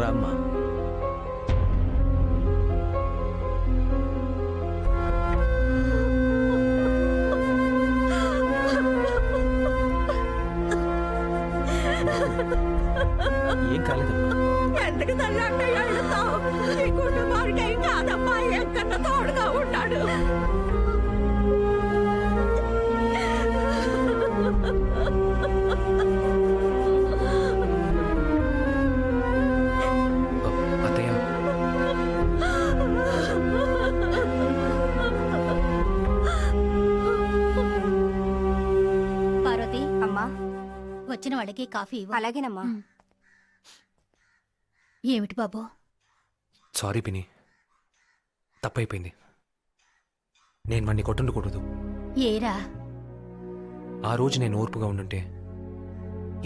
రామ్మా. ఏం కాలేదమ్మా. ఎందుకు తల్లి అంటే వెళ్తావు? నీ కుటుంబానికి ఏం కాదమ్మా, ఎక్కడ తోడుగా ఉంటాడు. అత్తయ్య, పార్వతి, అమ్మా. వచ్చిన వాళ్ళకి కాఫీ ఇవ్వు. అలాగేనమ్మా. ఏమిటి బాబు? సారీ పిని, తప్పైపోయింది. నేను వాణ్ణి కొట్టుండకూడదు. ఏరా? ఆ రోజు నేను ఓర్పుగా ఉండుంటే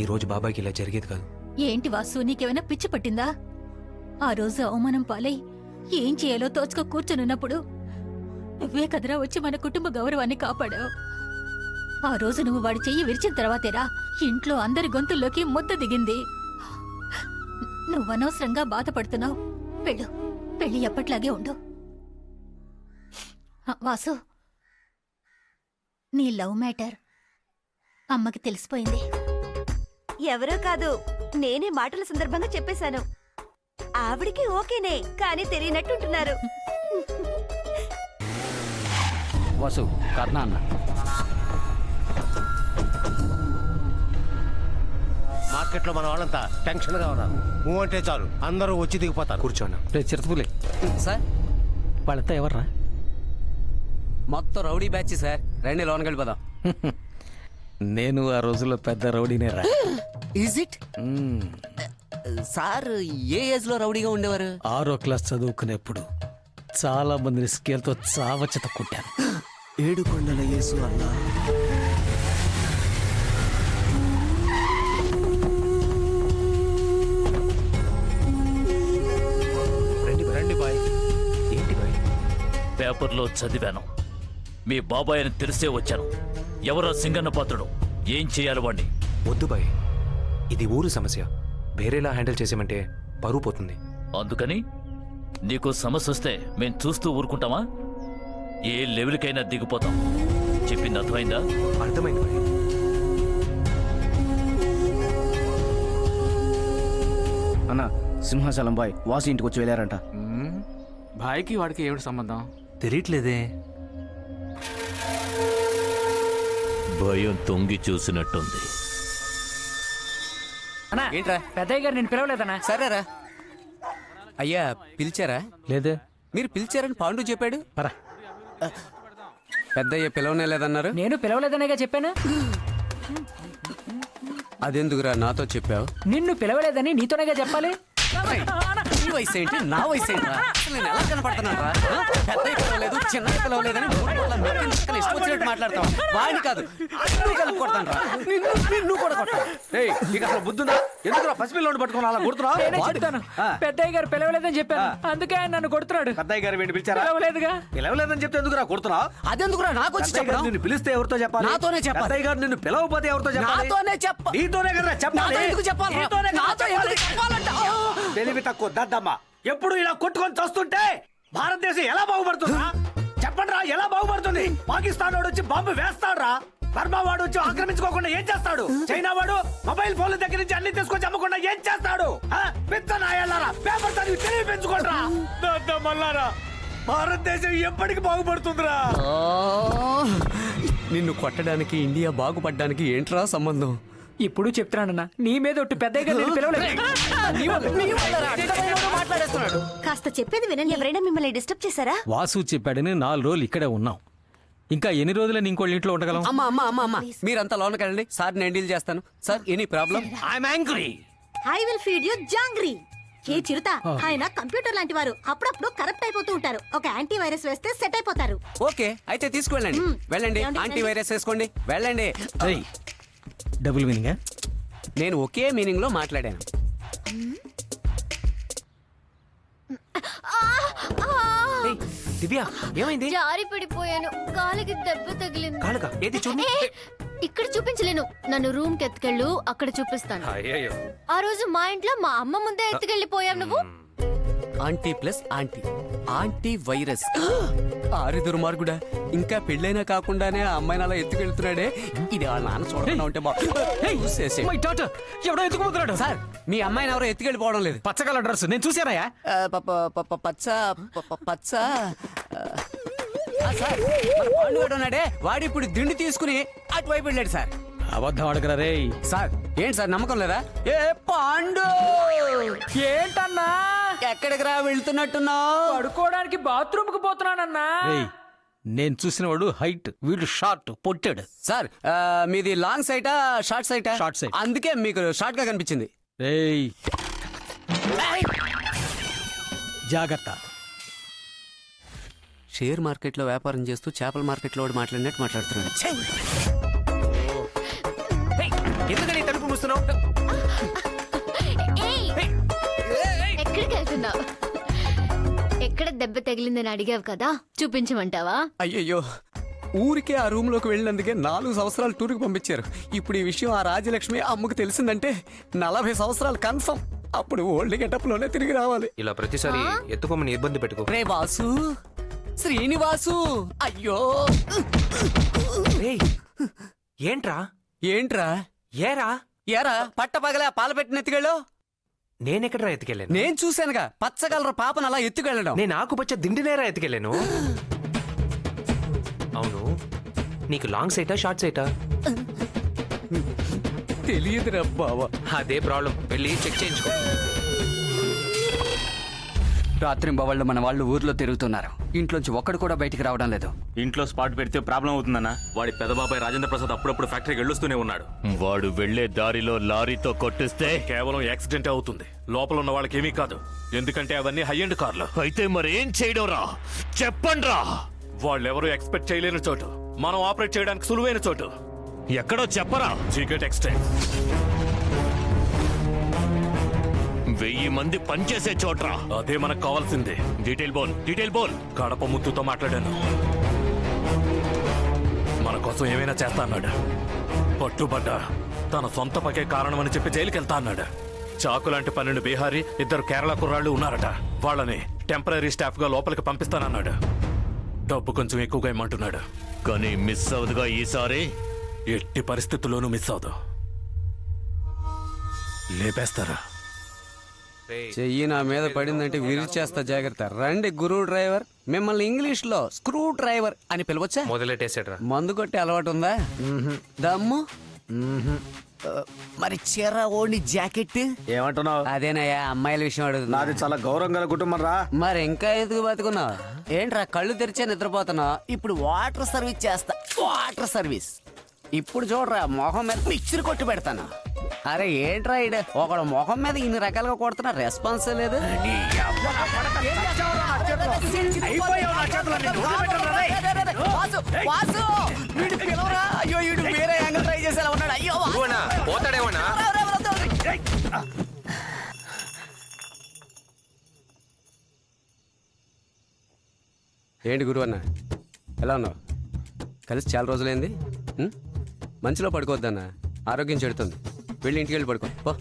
ఈ రోజు బాబాయ్కి ఇలా జరిగేది కాదు. ఏంటి వాసు, నీకేమైనా పిచ్చి పట్టిందా? ఆ రోజు అవమానం పాలై ఏం చేయాలో తోచుకో కూర్చొనున్నప్పుడు నువ్వే కదరా వచ్చి మన కుటుంబ గౌరవాన్ని కాపాడావు. ఆ రోజు నువ్వు వాడి చెయ్యి విరిచిన తర్వాతేరా ఇంట్లో అందరి గొంతుల్లోకి ముద్ద దిగింది. నువ్వనవసరంగా బాధపడుతున్నావు. పెళ్ళి ఎప్పట్లాగే ఉండు. వాసు, నీ లవ్ మ్యాటర్ అమ్మకి తెలిసిపోయింది. ఎవరో కాదు, నేనే మాటల సందర్భంగా చెప్పేశాను. ఆవిడికి ఓకేనే, కానీ తెలియనట్టుంటున్నారు. వసు, కర్ణ అన్న. మార్కెట్లో మన వాళ్ళంతా టెన్షన్ గా ఉన్నారు. మూవ్ అంటే చాలు అందరూ వచ్చి దిగిపోతారు. కూర్చోన్నా. చిరుతపులే సార్, వాళ్ళంతా ఎవర్రా? మొత్తం రౌడీ బ్యాచ్ సార్. రండి లోనికి వెళ్ళిపోదాం. నేను ఆ రోజుల్లో పెద్ద రౌడీనే రా. Is it sir? A age లో రౌడీగా ఉండేవారు? 6వ క్లాస్ చదువుకునేప్పుడు చాలా మందిని స్కేల్తో చావచ్చత కొట్టాను. 7 కొండల యేసు అన్నా. రండి బాయ్. ఏంటి బాయ్? పేపర్లో చదివాను. మీ బాబాయ్ అని తెలిసే వచ్చాను. ఎవరో సింగన్న పాత్రుడు. ఏం చేయాలి వాణ్ణి? వద్దు బాయ్, ఇది ఊరు సమస్య. వేరేలా హ్యాండిల్ చేసామంటే పరువు పోతుంది. అందుకని నీకు సమస్య వస్తే మేం చూస్తూ ఊరుకుంటామా? ఏ లెవెల్కైనా దిగిపోతాం. చెప్పింది అర్థమైందా? అర్థమైంది బాయ్. అన్న, సింహాచలం బాయ్ వాసు ఇంటికి వచ్చి వెళ్ళారంట. భాయ్కి వాడికి ఏమిటి సంబంధం? తెలియట్లేదే. భయం తొంగి చూసినట్టుంది. ఏంట్రా? పెద్దయ్య గారు నేను పిలవలేదనా? సరేరా. అయ్యా పిలిచారా? లేదే. మీరు పిలిచారని పాండు చెప్పాడు. పరా. పెద్దయ్య పిలవనే లేదన్నారు. నేను పిలవలేదనేగా చెప్పాను. అదెందుకురా నాతో చెప్పావు? నిన్ను పిలవలేదని నీతోనేగా చెప్పాలి. నీ వయసు ఏంటి, నా వయసు ఏంట్రా? అసలు నేను ఎలా కనపడుతున్నారా? పెద్దయ్య పిలవలేదు, చిన్నయ్య పిలవలేదని ఇష్టం వచ్చినట్టు మాట్లాడతావు. వాడిని కాదు, నువ్వు కలిపి కొడతాను. నిన్ను కూడా కొడతాను. అసలు బుద్ధుందా? ఎందుకు పసిపిల్లని పట్టుకుని అలా కొడుతున్నావు? నేనే చెప్తాను. పెద్దయ్య గారు పిలవలేదని చెప్పాను, అందుకే ఆయన నన్ను కొడుతున్నాడు. పెద్దయ్య గారు వీడిని పిలిచారా? పిలవలేదుగా. పిలవలేదని చెప్తే ఎందుకురా కొడుతున్నావు? అదెందుకురా నాకు వచ్చి చెప్పడం? నిన్ను పిలిస్తే ఎవరితో చెప్పాలి? నాతోనే చెప్పాలి. పెద్దయ్య గారు నిన్ను పిలవకపోతే ఎవరితో చెప్పాలి? నాతోనే చెప్ప. నీతోనే కదా చెప్పాలి. నాతో ఎందుకు చెప్పాలి? నీతోనే కదా నాతో ఎందుకు చెప్పాలంట? తెలివి తక్కువ దద్దమ్మ. ఎప్పుడు ఇలా కొట్టుకొని చూస్తుంటే భారతదేశం ఎలా బాగుపడుతుందా? చెప్పండి రా, ఎలా బాగుపడుతుంది? పాకిస్తాన్ వాడు వచ్చి బాంబు వేస్తాడు. బర్మా వాడు వచ్చి ఆక్రమించుకోకుండా ఏం చేస్తాడు? చైనా వాడు మొబైల్ ఫోన్ల దగ్గర నుంచి అన్ని తీసుకొచ్చి అమ్మకుండా ఏం చేస్తాడు? పిచ్చనాయాలారా, పేపర్ చదివి తెలివి పెంచుకోండిరా. దద్దమ్మలారా, భారతదేశం ఎప్పటికి బాగుపడుతుందిరా? నిన్ను కొట్టడానికి ఇండియా బాగుపడ్డానికి ఏంట్రా సంబంధం? ఇప్పుడు చెప్తున్నానన్నా, నీ మీద ఒట్టు పెద్దయ్య గారు నేను పిలవలేదు. మాట్లాడేస్తున్నాడు. కాస్త చెప్పేది వినండి. ఎవరైనా మిమ్మల్ని డిస్టర్బ్ చేశారా? వాసు చెప్పాడని 4 రోజులు ఇక్కడే ఉన్నాం. ఇంకా ఎన్ని రోజులని ఇంకోళ్ళ ఇంట్లో ఉండగలం? అమ్మా మీరంతా లోనకి వెళ్ళండి. సార్ నేను డీల్ చేస్తాను. Sir any problem? I'm angry. I will feed you jangri. ఏ చిరుత, ఆయన కంప్యూటర్ లాంటి వారు. అప్పుడప్పుడు కరప్ట్ అయిపోతూ ఉంటారు. ఒక యాంటీ వైరస్ వేస్తే సెట్ అయిపోతారు. ఓకే, అయితే తీసుకువెళ్ళండి. వెళ్ళండి, యాంటీ వైరస్ వేసుకోండి. వెళ్ళండి. Double meaning? నేను ఒకే మీనింగ్ లో మాట్లాడాను. దివ్య, ఏమైంది? జారి పడిపోయాను, కాలికి దెబ్బ తగిలింది. కాలుగా ఏది చూడు. ఇక్కడ చూపించలేను. నన్ను రూమ్ కి ఎత్తుకెళ్ళు, అక్కడ చూపిస్తాను. అయ్యయ్యో. ఆ రోజు మా ఇంట్లో మా అమ్మ ముందే ఎత్తుకెళ్ళిపోయావు నువ్వు. Aunty plus aunty, aunty virus. ఆరి దుర్మార్గుడా, ఇంకా పెళ్ళైనా కాకుండానే ఆ అమ్మాయిని అలా ఎత్తుకెళ్తున్నాడే. ఇది వాళ్ళ నాన్న చూడకుండా ఉంటే చూసేసి. మై డాటర్ ఎవడో ఎత్తుకుపోతున్నాడు. సార్, మీ అమ్మాయిని ఎవరో ఎత్తుకెళ్ళిపోవడం లేదు. పచ్చగల డ్రెస్ నేను చూసానయ్యా. పచ్చ పచ్చ సార్, మన పాండు ఉన్నాడే, వాడు ఇప్పుడు దిండు తీసుకుని అటువైపు వెళ్ళాడు సార్. అబద్ధం అడగరా రే. సార్ ఏంటి సార్, నమ్మకం లేదా? ఏ పాండు, ఏంటన్నా? ఎక్కడికి రా వెళ్తున్నట్టున్నావు? పడుకోవడానికి బాత్రూమ్ కి పోతున్నానన్నా. నేను చూసిన వాడు హైట్, వీడు షార్ట్ పొట్టాడు. సార్ మీది లాంగ్ సైటా షార్ట్ సైటా? Short sight. అందుకే మీకు షార్ట్ గా కనిపించింది. రేయ్ జాగ్రత్త. షేర్ మార్కెట్ లో వ్యాపారం చేస్తూ చేపల మార్కెట్ లో వాడు మాట్లాడినట్టు మాట్లాడుతున్నాడు. ఎందుకని తలుపు మూస్తున్నావు? ఏయ్! ఎక్కడికి వెళ్తున్నావు? ఎక్కడ దెబ్బ తగిలిందని అడిగావు కదా, చూపించమంటావా? అయ్యయ్యో, ఊరికే ఆ రూమ్ లోకి వెళ్ళినందుకే 4 సంవత్సరాలు టూర్కి పంపించారు. ఇప్పుడు ఈ విషయం ఆ రాజలక్ష్మి అమ్మకు తెలిసిందంటే 40 సంవత్సరాలు కన్ఫర్మ్. అప్పుడు ఓల్డ్ గెటప్ లోనే తిరిగి రావాలి. ఇలా ప్రతిసారి ఎత్తుకోమని ఇబ్బంది పెట్టుకో. రే వాసు, శ్రీనివాసు, అయ్యో. ఏంట్రా? ఏంట్రా? ఏరా? ఏరా పట్ట పగలే పాల పెట్టిన ఎత్తుకెళ్ళు. నేనెక్కడరా ఎత్తుకెళ్ళాను? నేను చూశానుగా, పచ్చగలర పాపను అలా ఎత్తుకెళ్ళడం. నేను ఆకుపచ్చ దిండినేరా ఎత్తుకెళ్ళాను. అవును, నీకు లాంగ్ సైటా షార్ట్ సైటా? తెలియదురా బావా. అదే ప్రాబ్లం, వెళ్ళి చెక్ చేయించుకో. రాత్రి బవళ్ళు మన వాళ్ళు ఊర్లో తిరుగుతున్నారు. ఇంట్లోంచి ఒక్కడు కూడా బయటికి రావడం లేదు. ఇంట్లో స్పాట్ పెడితే ప్రాబ్లం అవుతుందన్నా. వాడి పెదబాబాయ్ రాజేంద్ర ప్రసాద్ అప్పుడప్పుడు ఫ్యాక్టరీకి వెళ్ళొస్తూనే ఉన్నాడు. వాడు వెళ్లే దారిలో లారీతో కొట్టిస్తే కేవలం యాక్సిడెంట్ అవుతుంది, లోపల ఉన్న వాళ్ళకి ఏమీ కాదు. ఎందుకంటే అవన్నీ హై ఎండ్ కార్లు. అయితే మరేం చేయడం రా, చెప్పండి రా. వాళ్ళెవరూ ఎక్స్పెక్ట్ చేయలేని చోటు, మనం ఆపరేట్ చేయడానికి సులువైన చోటు. ఎక్కడో చెప్పరా. చీకటి టెక్స్టైల్. 1000 మంది పనిచేసే చోట్రా. అదే మనకు కావాల్సింది. డీటెయిల్ బోల్. కడప ముత్తుతో మాట్లాడాను, మన కోసం ఏమైనా చేస్తా అన్నాడు. పట్టుబడ్డా తన సొంత పకే కారణమని చెప్పి జైలుకి వెళ్తా అన్నాడు. చాకు లాంటి 12 బీహారీ, 2 కేరళ కుర్రాళ్ళు ఉన్నారట. వాళ్ళని టెంపరీ స్టాఫ్ గా లోపలికి పంపిస్తానన్నాడు. డబ్బు కొంచెం ఎక్కువగా ఇమ్మంటున్నాడు. కానీ మిస్ అవుదుగా ఈసారి. ఎట్టి పరిస్థితుల్లోనూ మిస్ అవదు, లేపేస్తారా. చెయ్యి నా మీద పడిందంటే విరిచేస్తా, జాగ్రత్త. రండి గురు డ్రైవర్, మిమ్మల్ని ఇంగ్లీష్ లో స్క్రూ డ్రైవర్ అని పిలవచ్చా? మొదలెట్టేసాడ్రా. మందు కొట్టే అలవాటు ఉందా? దమ్ము? మరి చీర ఓడి జాకెట్ ఏమంటున్నావు? అదేనయ్యా, అమ్మాయిల విషయం అడుగుతున్నా. నాది చాలా గౌరవం గల కుటుంబం రా. మరి ఇంకా ఎందుకు బతుకున్నావు? ఏంట్రా కళ్ళు తెరిచే నిద్రపోతున్నావు? ఇప్పుడు వాటర్ సర్వీస్ చేస్తా, వాటర్ సర్వీస్. ఇప్పుడు చూడరా, మొహం మీద పిక్చర్ కొట్టి పెడతాను. అరే ఏంట్రా ఇడ ఒకడు మొహం మీద ఇన్ని రకాలుగా కొడుతున్నా, రెస్పాన్స్ లేదు. అయ్యో వీడు వేరే యాంగిల్ ట్రై చేసేలా ఉన్నాడు. అయ్యో పోతాడేమన్నా? ఏంటి గురువు అన్న, ఎలా ఉన్నావు? కలిసి చాలా రోజులైంది. మంచిలో పడుకోవద్దన్న, ఆరోగ్యం చెడుతుంది. వెళ్ళి ఇంటికి వెళ్ళి పడుకో పో,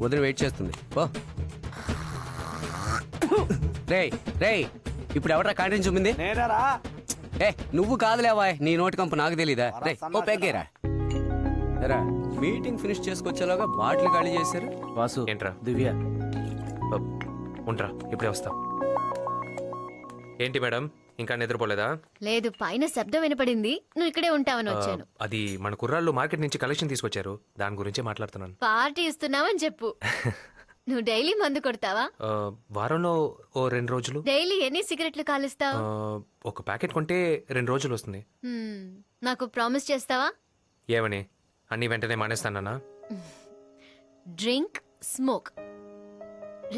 వదిన వెయిట్ చేస్తుంది పో. రేయ్ రేయ్, ఇప్పుడు ఎవరా క్యాంటీన్ చూపింది? నేనేరా. ఏ నువ్వు కాదులేవా, నీ నోటి కంపు నాకు తెలీదా? రే ఓ పెగ్గేరా. రా మీటింగ్ ఫినిష్ చేసుకొచ్చేలాగా బాటిల్ ఖాళీ చేశారు. వాసు ఏంట్రా? దివ్య ఉంటా, ఇప్పుడే వస్తా. ఏంటి మేడం, ఇంకా నిద్రపోలేదా? లేదు, పైన శబ్దం వినపడింది, నువ్వు ఇక్కడే ఉంటావని వచ్చాను. అది మన కుర్రాళ్ళు మార్కెట్ నుంచి కలెక్షన్ తీసుకొచ్చారు, దాని గురించే మాట్లాడుతున్నాను. పార్టీ ఇస్తున్నావని చెప్పు. నువ్వు డైలీ మందు కొడతావా? వారంలో ఓ 2 రోజులు. డైలీ ఎన్ని సిగరెట్లు కాలుస్తావు? ఒక ప్యాకెట్ కొంటే 2 రోజులు వస్తుంది. నాకు ప్రామిస్ చేస్తావా? ఏమని? అన్ని వెంటనే మానేస్తానా? డ్రింక్, స్మోక్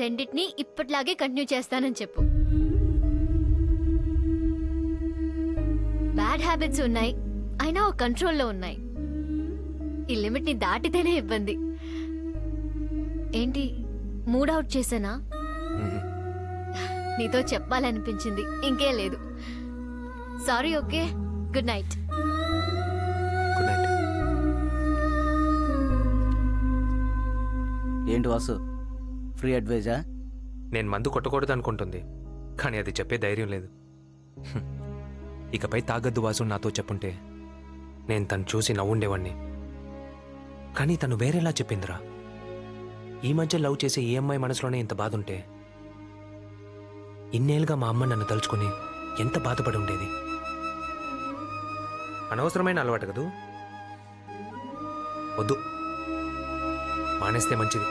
రెండిటిని ఇప్పట్లాగే కంటిన్యూ చేస్తానని చెప్పు. బ్యాడ్ హ్యాబిట్స్ ఉన్నాయి, అయినా ఒక కంట్రోల్లో ఉన్నాయి. ఈ లిమిట్ ని దాటితేనే ఇబ్బంది. ఏంటి మూడ్ అవుట్ చేసానా? నీతో చెప్పాలనిపించింది, ఇంకే లేదు. Sorry. Okay, good night. Good night. ఏంటి వాసు ఫ్రీ అడ్వైజా? నేను మందు కొట్టకూడదు అనుకుంటుంది, కానీ అది చెప్పే ధైర్యం లేదు. హ్మ్. ఇకపై తాగద్దు వాసు నాతో చెప్పుంటే నేను తను చూసి నవ్వుండేవాణ్ణి. కానీ తను వేరేలా చెప్పిందిరా. ఈ మధ్య లవ్ చేసే ఏ అమ్మాయి మనసులోనే ఇంత బాధ ఉంటే ఇన్నేళ్ళుగా మా అమ్మ నన్ను తలుచుకుని ఎంత బాధపడి ఉండేది. అనవసరమైన అలవాటు కదూ, వద్దు, మానేస్తే మంచిది.